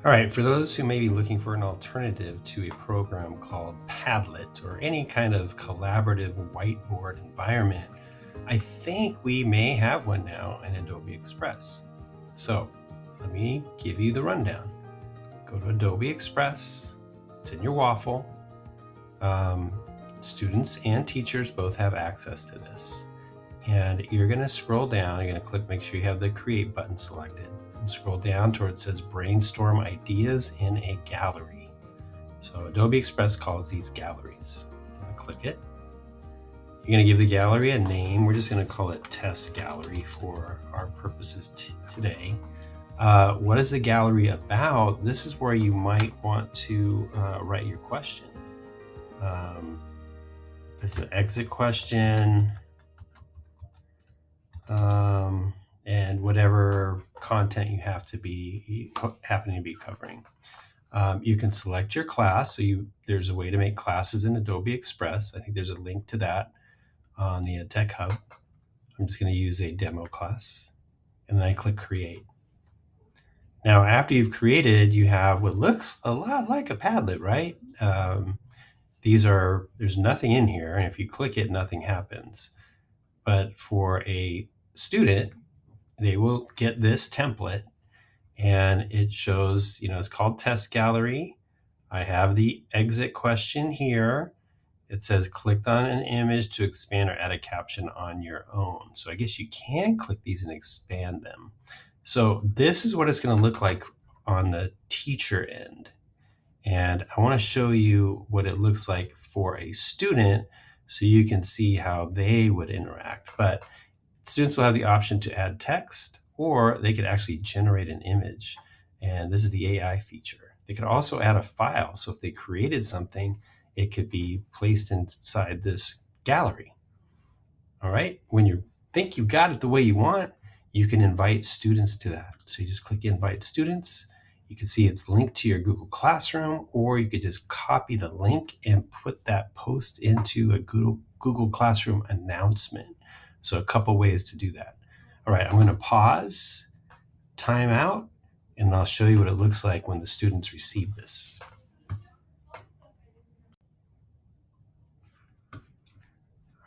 All right, for those who may be looking for an alternative to a program called Padlet or any kind of collaborative whiteboard environment, I think we may have one now in Adobe Express. So let me give you the rundown. Go to Adobe Express, it's in your waffle. Students and teachers both have access to this. And you're going to scroll down, you're going to click, make sure you have the Create button selected. And scroll down to where it says Brainstorm Ideas in a Gallery. So Adobe Express calls these galleries. I'm going to click it. You're going to give the gallery a name. We're just going to call it Test Gallery for our purposes today. What is the gallery about? This is where you might want to write your question. It's an exit question. And whatever content you happen to be covering. You can select your class. So there's a way to make classes in Adobe Express. I think there's a link to that on the EdTech Hub. I'm just going to use a demo class, and then I click Create. Now, after you've created, you have what looks a lot like a Padlet, right? There's nothing in here, and if you click it, nothing happens. But for a student, they will get this template, and it shows, it's called Test Gallery. I have the exit question here. It says clicked on an image to expand or add a caption on your own. So I guess you can click these and expand them. So this is what it's going to look like on the teacher end. And I want to show you what it looks like for a student so you can see how they would interact. But students will have the option to add text, or they could actually generate an image. And this is the AI feature. They could also add a file. So if they created something, it could be placed inside this gallery. All right. When you think you got it the way you want, you can invite students to that. So you just click Invite Students. You can see it's linked to your Google Classroom, or you could just copy the link and put that post into a Google Classroom announcement. So a couple ways to do that. All right, I'm going to pause, time out, and I'll show you what it looks like when the students receive this.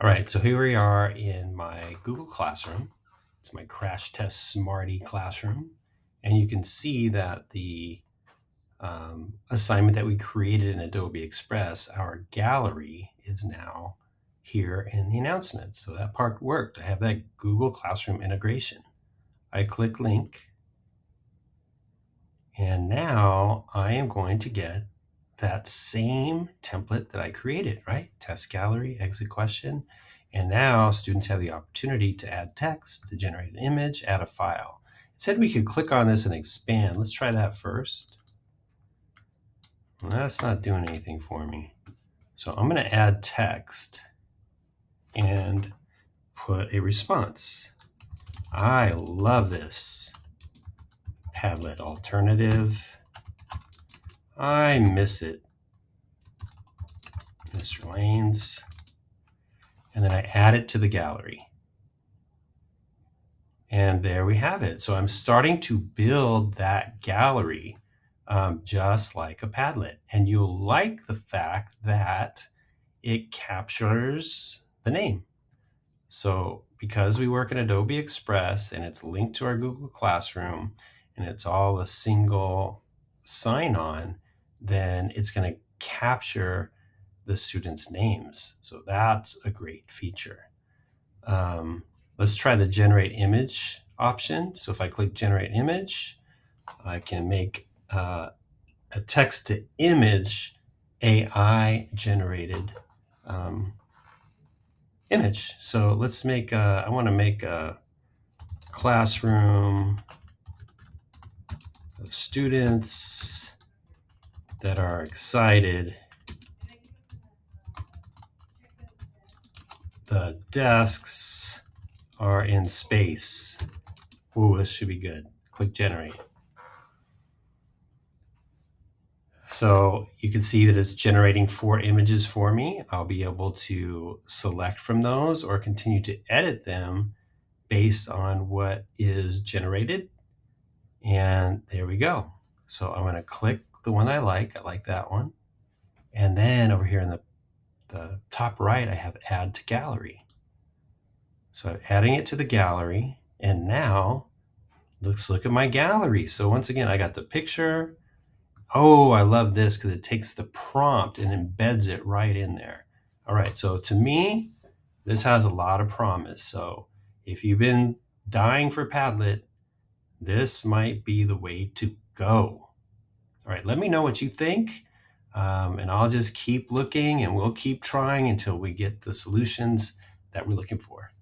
All right, so here we are in my Google Classroom. It's my Crash Test Smarty Classroom. And you can see that the assignment that we created in Adobe Express, our gallery, is now here in the announcements. So that part worked. I have that Google Classroom integration. I click link. And now I am going to get that same template that I created, right? Test gallery, exit question. And now students have the opportunity to add text, to generate an image, add a file. It said we could click on this and expand. Let's try that first. Well, that's not doing anything for me. So I'm going to add text and put a response. I love this Padlet alternative. I miss it. Mr. Lanes. And then I add it to the gallery. And there we have it. So I'm starting to build that gallery just like a Padlet. And you'll like the fact that it captures the name. So because we work in Adobe Express and it's linked to our Google Classroom and it's all a single sign-on, then it's going to capture the students' names. So that's a great feature. Let's try the generate image option. So if I click generate image, I can make a text to image AI generated image. So let's make I want to make a classroom of students that are excited. The desks are in space. Ooh, this should be good. Click generate. So you can see that it's generating 4 images for me. I'll be able to select from those or continue to edit them based on what is generated. And there we go. So I'm going to click the one I like that one. And then over here in the top right, I have add to gallery. So I'm adding it to the gallery, and now let's look at my gallery. So once again, I got the picture. Oh, I love this because it takes the prompt and embeds it right in there. All right, so to me, this has a lot of promise. So if you've been dying for Padlet, this might be the way to go. All right, let me know what you think. And I'll just keep looking and we'll keep trying until we get the solutions that we're looking for.